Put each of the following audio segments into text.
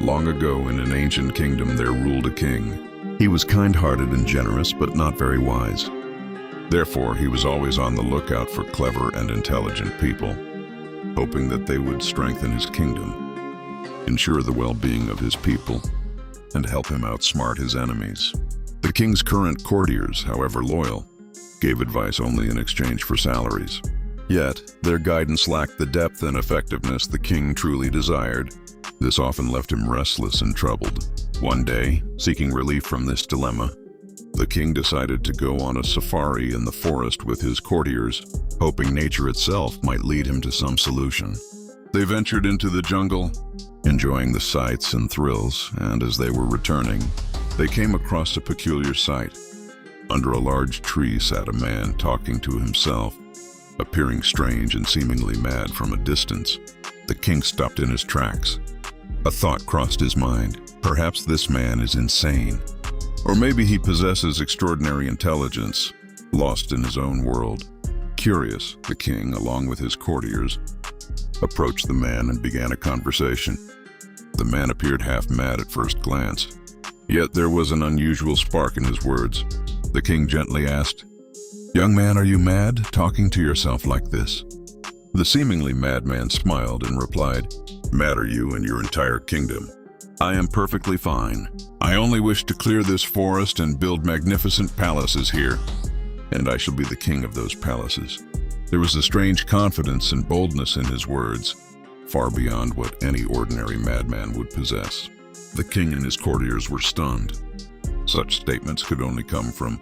Long ago in an ancient kingdom there ruled a king. He was kind-hearted and generous, but not very wise. Therefore, he was always on the lookout for clever and intelligent people, hoping that they would strengthen his kingdom, ensure the well-being of his people, and help him outsmart his enemies. The king's current courtiers, however loyal, gave advice only in exchange for salaries. Yet, their guidance lacked the depth and effectiveness the king truly desired. This often left him restless and troubled. One day, seeking relief from this dilemma, the king decided to go on a safari in the forest with his courtiers, hoping nature itself might lead him to some solution. They ventured into the jungle, enjoying the sights and thrills, and as they were returning, they came across a peculiar sight. Under a large tree sat a man talking to himself, appearing strange and seemingly mad from a distance. The king stopped in his tracks. A thought crossed his mind. Perhaps this man is insane. Or maybe he possesses extraordinary intelligence, lost in his own world. Curious, the king, along with his courtiers, approached the man and began a conversation. The man appeared half mad at first glance, yet there was an unusual spark in his words. The king gently asked, "Young man, are you mad, talking to yourself like this?" The seemingly madman smiled and replied, "Mad are you and your entire kingdom. I am perfectly fine. I only wish to clear this forest and build magnificent palaces here, and I shall be the king of those palaces." There was a strange confidence and boldness in his words, far beyond what any ordinary madman would possess. The king and his courtiers were stunned. Such statements could only come from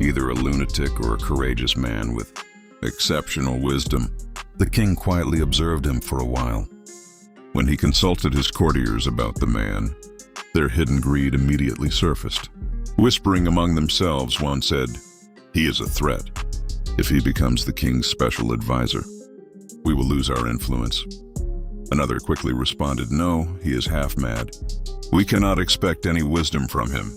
either a lunatic or a courageous man with exceptional wisdom. The king quietly observed him for a while. When he consulted his courtiers about the man, their hidden greed immediately surfaced. Whispering among themselves, one said, "He is a threat. If he becomes the king's special advisor, we will lose our influence." Another quickly responded, "No, he is half mad. We cannot expect any wisdom from him."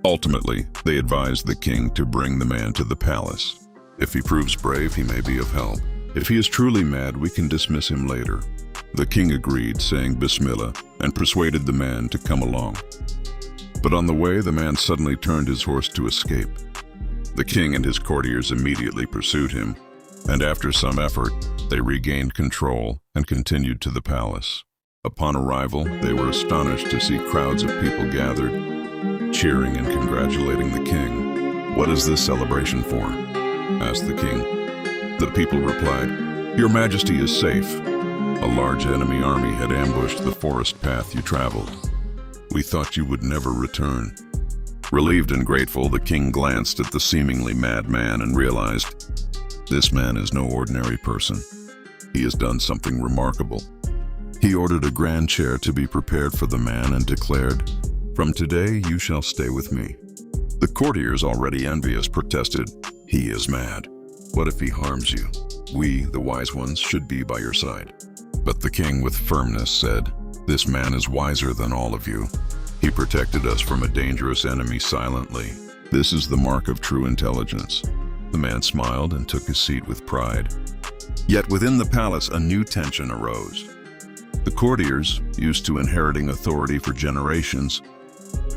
Ultimately, they advised the king to bring the man to the palace. If he proves brave, he may be of help. If he is truly mad, we can dismiss him later. The king agreed, saying Bismillah, and persuaded the man to come along. But on the way, the man suddenly turned his horse to escape. The king and his courtiers immediately pursued him, and after some effort, they regained control and continued to the palace. Upon arrival, they were astonished to see crowds of people gathered, cheering and congratulating the king. "What is this celebration for?" asked the king. The people replied, "Your Majesty is safe. A large enemy army had ambushed the forest path you traveled. We thought you would never return." Relieved and grateful, the king glanced at the seemingly mad man and realized, this man is no ordinary person. He has done something remarkable. He ordered a grand chair to be prepared for the man and declared, "From today you shall stay with me." The courtiers, already envious, protested, "He is mad. What if he harms you? We, the wise ones, should be by your side." But the king with firmness said, "This man is wiser than all of you. He protected us from a dangerous enemy silently. This is the mark of true intelligence." The man smiled and took his seat with pride. Yet within the palace, a new tension arose. The courtiers, used to inheriting authority for generations,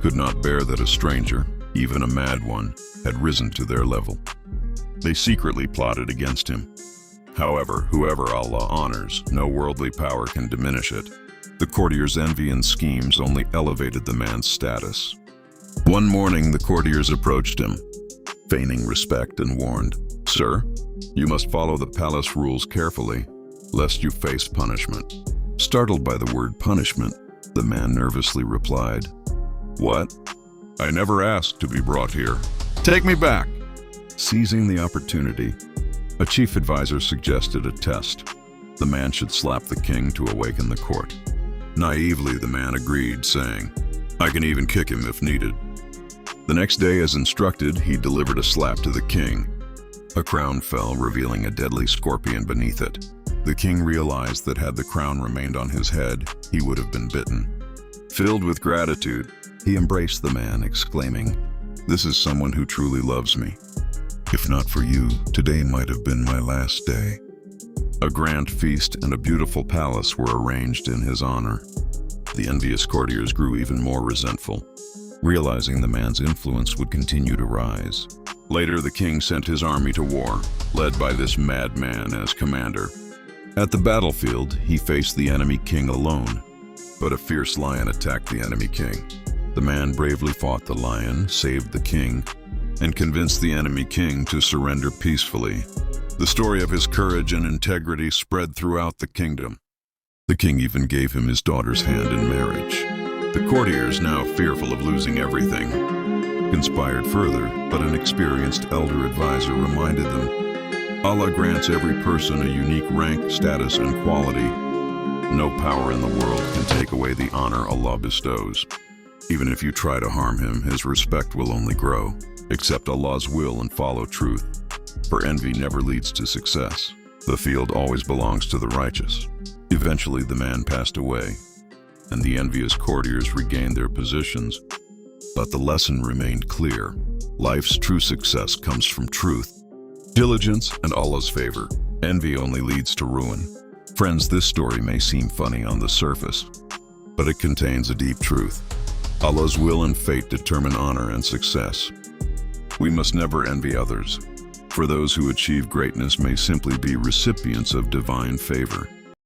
could not bear that a stranger, even a mad one, had risen to their level. They secretly plotted against him. However, whoever Allah honors, no worldly power can diminish it. The courtiers' envy and schemes only elevated the man's status. One morning, the courtiers approached him, feigning respect, and warned, "Sir, you must follow the palace rules carefully, lest you face punishment." Startled by the word punishment, the man nervously replied, "What? I never asked to be brought here. Take me back." Seizing the opportunity, a chief advisor suggested a test. The man should slap the king to awaken the court. Naively, the man agreed, saying, "I can even kick him if needed." The next day, as instructed, he delivered a slap to the king. A crown fell, revealing a deadly scorpion beneath it. The king realized that had the crown remained on his head, he would have been bitten. Filled with gratitude, he embraced the man, exclaiming, "This is someone who truly loves me. If not for you, today might have been my last day." A grand feast and a beautiful palace were arranged in his honor. The envious courtiers grew even more resentful, realizing the man's influence would continue to rise. Later, the king sent his army to war, led by this madman as commander. At the battlefield, he faced the enemy king alone, but a fierce lion attacked the enemy king. The man bravely fought the lion, saved the king, and convinced the enemy king to surrender peacefully. The story of his courage and integrity spread throughout the kingdom. The king even gave him his daughter's hand in marriage. The courtiers, now fearful of losing everything, conspired further, but an experienced elder advisor reminded them, Allah grants every person a unique rank, status, and quality. No power in the world can take away the honor Allah bestows. Even if you try to harm him, his respect will only grow. Accept Allah's will and follow truth, for envy never leads to success. The field always belongs to the righteous. Eventually, the man passed away, and the envious courtiers regained their positions. But the lesson remained clear. Life's true success comes from truth, diligence, and Allah's favor. Envy only leads to ruin. Friends, this story may seem funny on the surface, but it contains a deep truth. Allah's will and fate determine honor and success. We must never envy others, for those who achieve greatness may simply be recipients of divine favor.